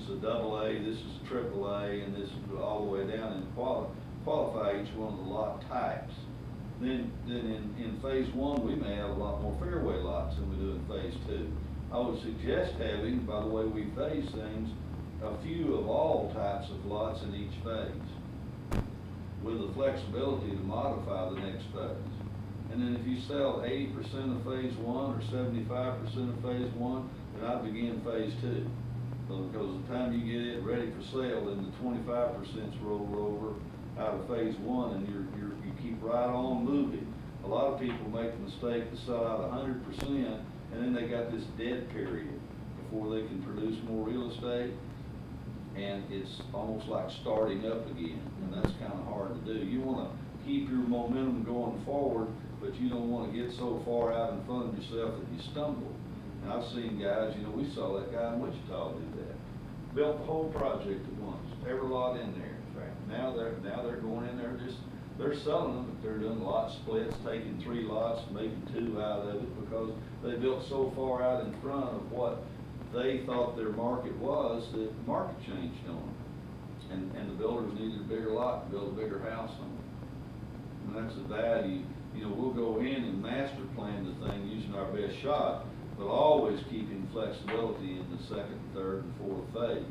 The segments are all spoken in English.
is a double A, this is a triple A, and this is all the way down, and qualify each one of the lot types. Then in phase one, we may have a lot more fairway lots than we do in phase two. I would suggest having, by the way we phase things, a few of all types of lots in each phase, with the flexibility to modify the next phase. And then if you sell 80% of phase one or 75% of phase one, then I'd begin phase two. Because the time you get it ready for sale, then the 25%'s rolled over out of phase one, and you keep right on moving. A lot of people make the mistake to sell out 100%, and then they got this dead period before they can produce more real estate, and it's almost like starting up again, and that's kind of hard to do. You want to keep your momentum going forward, but you don't want to get so far out in front of yourself that you stumble. And I've seen guys, you know, we saw that guy in Wichita do that. Built the whole project at once, every lot in there. Right. Now they're going in there, they're selling them, but they're doing lot splits, taking 3 lots, making 2 out of it, because they built so far out in front of what they thought their market was, that the market changed on them. And the builders needed a bigger lot to build a bigger house on it. And that's the value. You know, we'll go in and master plan the thing using our best shot, but always keeping flexibility in the second, third, and fourth phase,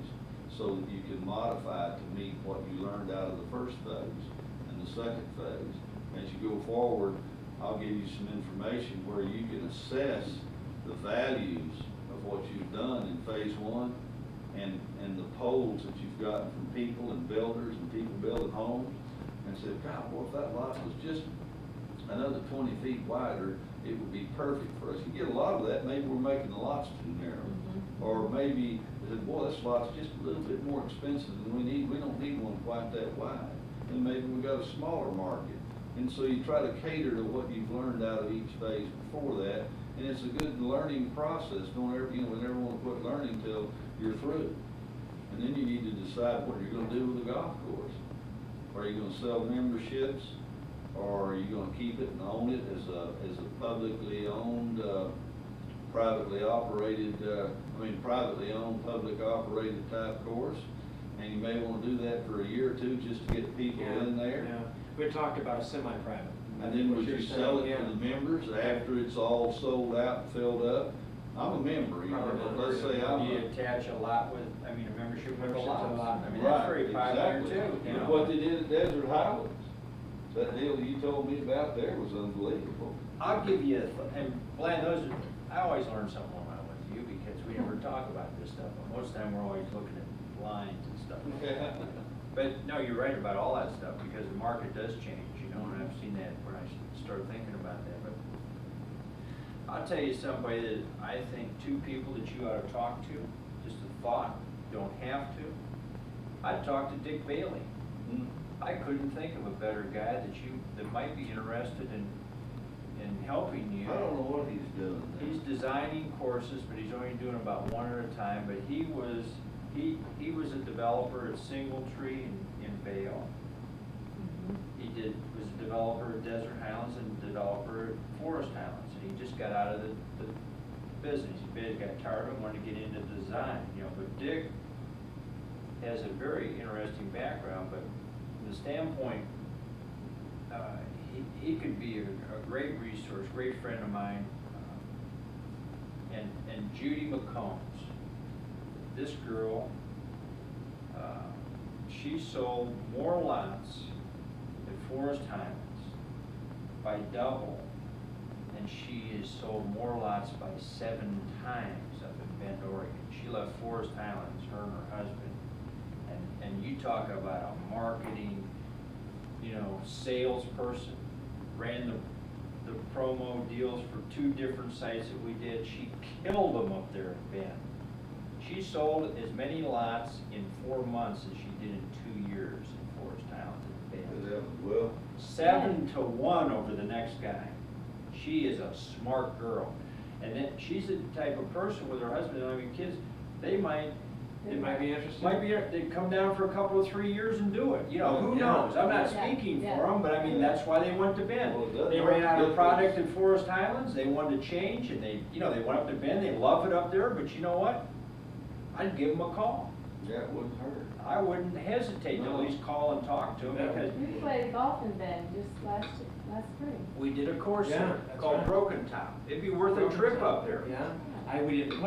so that you can modify it to meet what you learned out of the first phase and the second phase. As you go forward, I'll give you some information where you can assess the values of what you've done in phase one, and the polls that you've gotten from people and builders and people building homes, and say, God, boy, if that lot was just another 20 feet wider, it would be perfect for us. You get a lot of that, maybe we're making the lots too narrow. Or maybe, boy, this lot's just a little bit more expensive than we need, we don't need one quite that wide. And maybe we got a smaller market. And so you try to cater to what you've learned out of each phase before that, and it's a good learning process. Don't ever, you know, we never want to quit learning till you're through. And then you need to decide what you're gonna do with the golf course. Are you gonna sell memberships? Or are you gonna keep it and own it as a publicly owned, privately operated, privately owned, public operated type course? And you may wanna do that for a year or two just to get people in there. Yeah, we talked about a semi-private. And then would you sell it to the members after it's all sold out and filled up? I'm a member, you know, but let's say I'm You a. attach a lot with, a membership with a Membership to a lot. lot. I mean, that's Right, very popular exactly. too, you Look know. what they did at Desert Highlands. That deal you told me about there was unbelievable. I'll give you, and Glenn, I always learn something when I'm with you, because we never talk about this stuff, but most of the time we're always looking at lines and stuff. But no, you're right about all that stuff, because the market does change, you know, and I've seen that when I started thinking about that. But I'll tell you somebody that I think 2 people that you ought to talk to, just a thought, don't have to. I'd talk to Dick Bailey. I couldn't think of a better guy that might be interested in helping you. I don't know what he's doing. He's designing courses, but he's only doing about 1 at a time. But he was a developer at Singletree in Vail. He was a developer at Desert Highlands and a developer at Forest Highlands, and he just got out of the business. He basically got tired and wanted to get into design, you know. But Dick has a very interesting background, but from the standpoint, he could be a great resource, great friend of mine. And Judy McCombs, this girl, she sold more lots at Forest Highlands by double, and she has sold more lots by 7 times up in Bend, Oregon. She left Forest Highlands, her and her husband, and you talk about a marketing, you know, salesperson, ran the promo deals for 2 different sites that we did. She killed them up there in Bend. She sold as many lots in 4 months as she did in 2 years in Forest Highlands in Bend. Well, 7 to 1 over the next guy. She is a smart girl. And then she's the type of person with her husband and having kids, they might be interested. they'd come down for a couple of 3 years and do it. You know, who Yeah. knows? I'm not Yeah. speaking Yeah. for them, but I mean, that's why they went to Bend. Well, it does They make ran a out of difference. product in Forest Highlands, they wanted to change, and they went up to Bend, they love it up there, but you know what? I'd give them a call. Yeah, it wouldn't hurt. I wouldn't hesitate to at No. least call and talk to him, Yeah. because We played golf in Bend just last spring. we did a course Yeah, there that's called right. Broken Top. It'd be worth a trip up there. Yeah, we didn't play